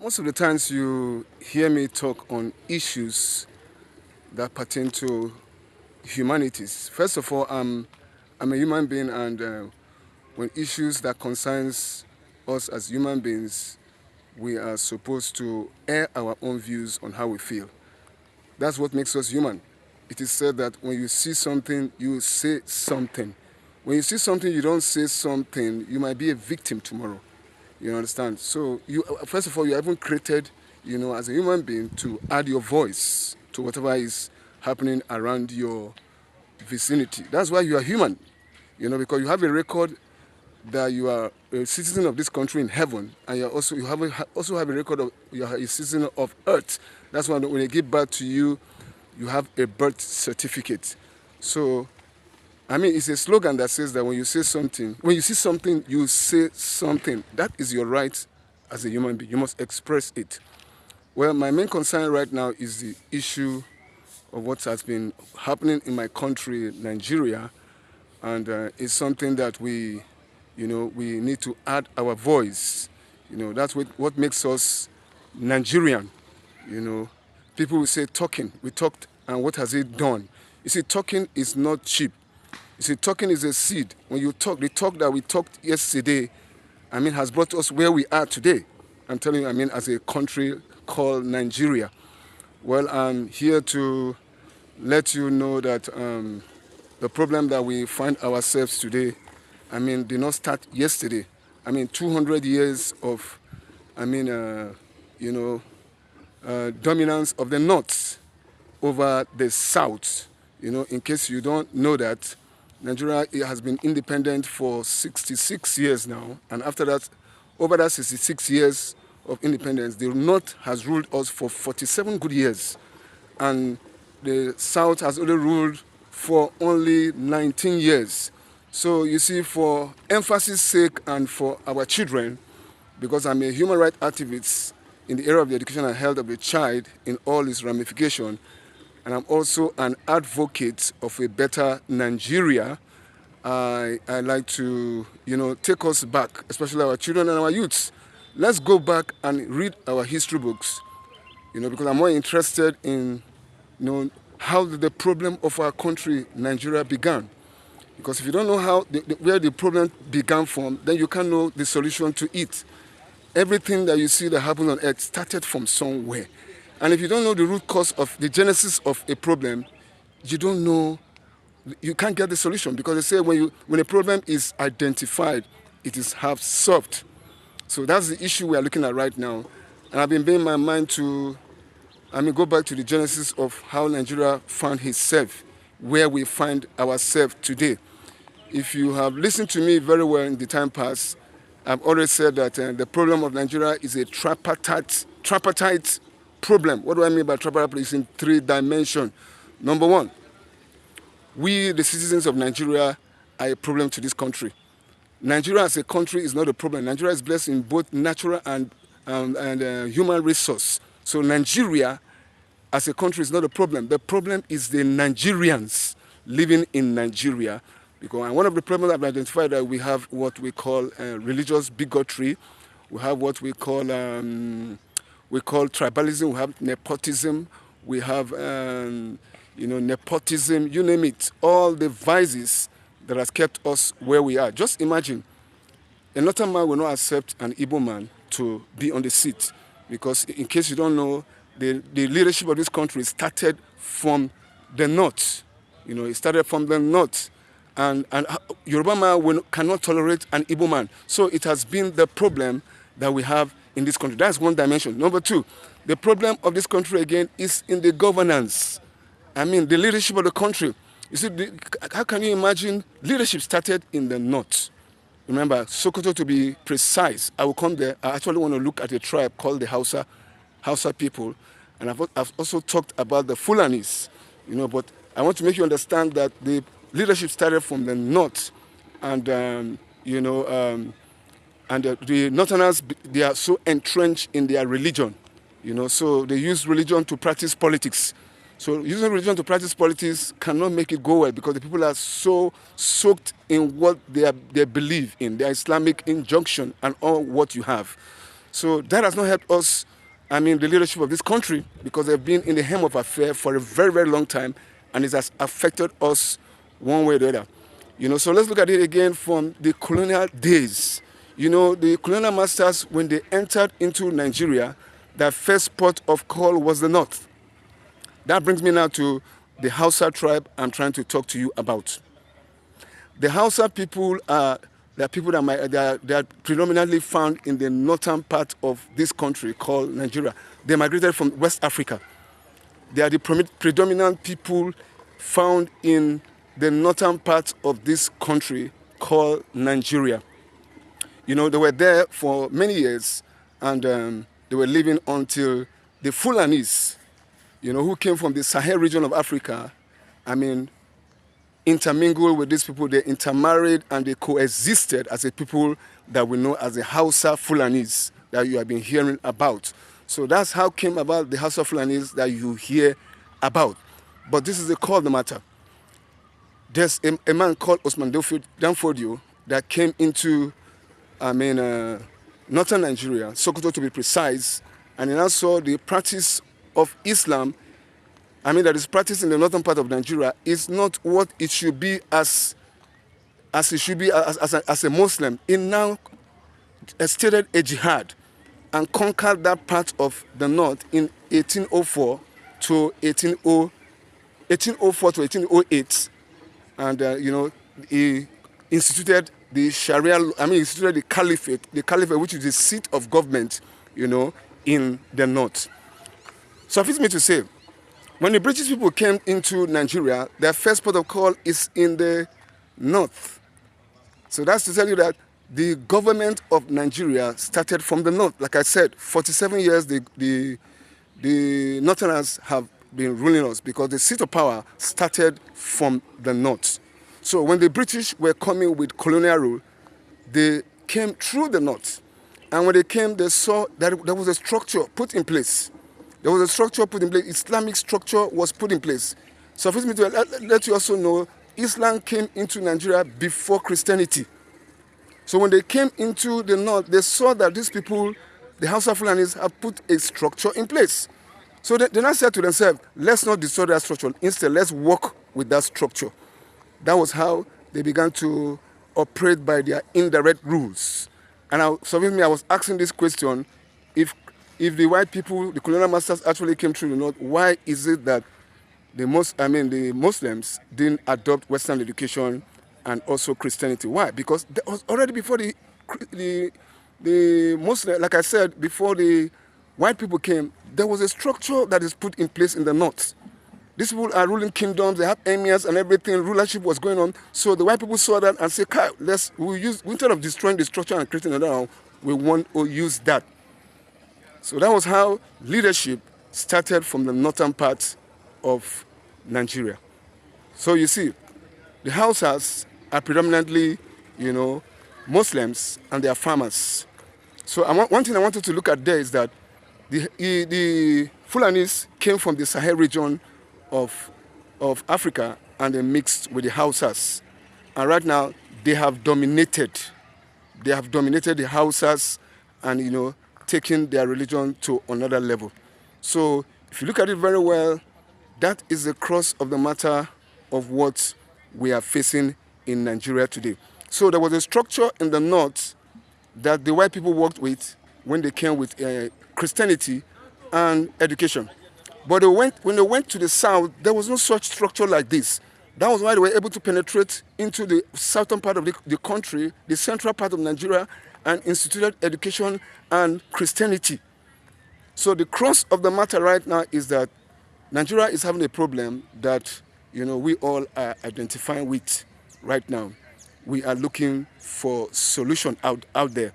Most of the times you hear me talk on issues that pertain to humanities. First of all, I'm a human being, and when issues that concerns us as human beings, we are supposed to air our own views on how we feel. That's what makes us human. It is said that when you see something, you say something. When you see something, you don't say something, you might be a victim tomorrow. You understand? So you first of all, you haven't created, as a human being, to add your voice to whatever is happening around your vicinity. That's why you are human, because you have a record that you are a citizen of this country in heaven, and also have a record of you are a citizen of earth. That's why when they give birth to you, you have a birth certificate. So it's a slogan that says that when you see something, you say something. That is your right as a human being. You must express it. Well, my main concern right now is the issue of what has been happening in my country, Nigeria, and it's something that we need to add our voice. That's what makes us Nigerian. People will say talking. We talked, and what has it done? You see, talking is not cheap. You see, talking is a seed. When you talk, the talk that we talked yesterday, has brought us where we are today. I'm telling you, as a country called Nigeria. Well, I'm here to let you know that the problem that we find ourselves today, did not start yesterday. 200 years of, dominance of the North over the South. In case you don't know that, Nigeria has been independent for 66 years now, and after that, over that 66 years of independence, the North has ruled us for 47 good years, and the South has only ruled for only 19 years. So you see, for emphasis sake and for our children, because I'm a human rights activist in the area of the education and health of the child in all its ramifications, and I'm also an advocate of a better Nigeria. I like to, take us back, especially our children and our youths. Let's go back and read our history books, because I'm more interested in, how the problem of our country, Nigeria, began. Because if you don't know where the problem began from, then you can't know the solution to it. Everything that you see that happens on earth started from somewhere. And if you don't know the root cause of the genesis of a problem, you can't get the solution, because they say when a problem is identified, it is half solved. So that's the issue we are looking at right now. And I've been bearing my mind to, go back to the genesis of how Nigeria found itself, where we find ourselves today. If you have listened to me very well in the time past, I've always said that the problem of Nigeria is a tripartite problem. What do I mean by tripartite? It's in 3 dimensions. Number one, we, the citizens of Nigeria, are a problem to this country. Nigeria as a country is not a problem. Nigeria is blessed in both natural and human resource. So Nigeria as a country is not a problem. The problem is the Nigerians living in Nigeria. And one of the problems I've identified that we have what we call religious bigotry. We have what we call tribalism. We have nepotism. We have nepotism. You name it. All the vices that has kept us where we are. Just imagine, a northern man will not accept an Igbo man to be on the seat, because in case you don't know, the leadership of this country started from the north. It started from the north. And Yoruba man cannot tolerate an Igbo man. So it has been the problem that we have in this country. That's one dimension. Number two, the problem of this country again is in the governance. The leadership of the country. You see, how can you imagine leadership started in the north? Remember, Sokoto to be precise. I will come there. I actually want to look at a tribe called the Hausa people. And I've also talked about the Fulanis, but I want to make you understand that the leadership started from the north, and the northerners, they are so entrenched in their religion, so they use religion to practice politics. So using religion to practice politics cannot make it go well, because the people are so soaked in what they believe in, their Islamic injunction and all what you have. So that has not helped us, I mean, the leadership of this country, because they've been in the helm of affairs for a very, very long time, and it has affected us one way or the other. So let's look at it again from the colonial days. The colonial masters, when they entered into Nigeria, their first port of call was the north. That brings me now to the Hausa tribe I'm trying to talk to you about. The Hausa people are people that are predominantly found in the northern part of this country called Nigeria. They migrated from West Africa. They are the predominant people found in the northern part of this country called Nigeria. They were there for many years, and they were living until the Fulanis, who came from the Sahel region of Africa, intermingled with these people. They intermarried and they coexisted as a people that we know as the Hausa Fulanis that you have been hearing about. So that's how came about the Hausa Fulanis that you hear about. But this is the core of the matter. There's a man called Osman Danfodio that came into northern Nigeria, Sokoto to be precise, and he now saw the practice of Islam, that is practiced in the northern part of Nigeria, is not what it should be as it should be as a Muslim. He now started a jihad and conquered that part of the north in 1804 to 1808, and he instituted the Sharia. He instituted the Caliphate, which is the seat of government, in the north. Suffice me to say, when the British people came into Nigeria, their first port of call is in the north. So that's to tell you that the government of Nigeria started from the north. Like I said, 47 years the Northerners have been ruling us because the seat of power started from the north. So when the British were coming with colonial rule, they came through the north. And when they came, they saw that there was a structure put in place. Islamic structure was put in place. So for me to let you also know, Islam came into Nigeria before Christianity. So when they came into the north, they saw that these people, the Hausa Fulanis, have put a structure in place. So they now said to themselves, let's not destroy that structure. Instead, let's work with that structure. That was how they began to operate by their indirect rules. And I was asking this question: if the white people, the colonial masters, actually came through the north, why is it that the Muslims didn't adopt Western education and also Christianity? Why? Because that was already before the Muslim, like I said, before the white people came, there was a structure that is put in place in the north. These people are ruling kingdoms, they have emirs and everything, rulership was going on. So the white people saw that and said, instead of destroying the structure and creating another one, we want to use that. So that was how leadership started from the northern part of Nigeria. So you see, the Hausas are predominantly, Muslims, and they are farmers. So one thing I wanted to look at there is that the Fulanis came from the Sahel region of Africa, and they mixed with the Hausas. And right now, they have dominated. They have dominated the Hausas and, taking their religion to another level. So if you look at it very well, that is the crux of the matter of what we are facing in Nigeria today. So there was a structure in the north that the white people worked with when they came with Christianity and education. But when they went to the south, there was no such structure like this. That was why they were able to penetrate into the southern part of the country, the central part of Nigeria, and instituted education and Christianity. So the crux of the matter right now is that Nigeria is having a problem that we all are identifying with right now. We are looking for solution out there.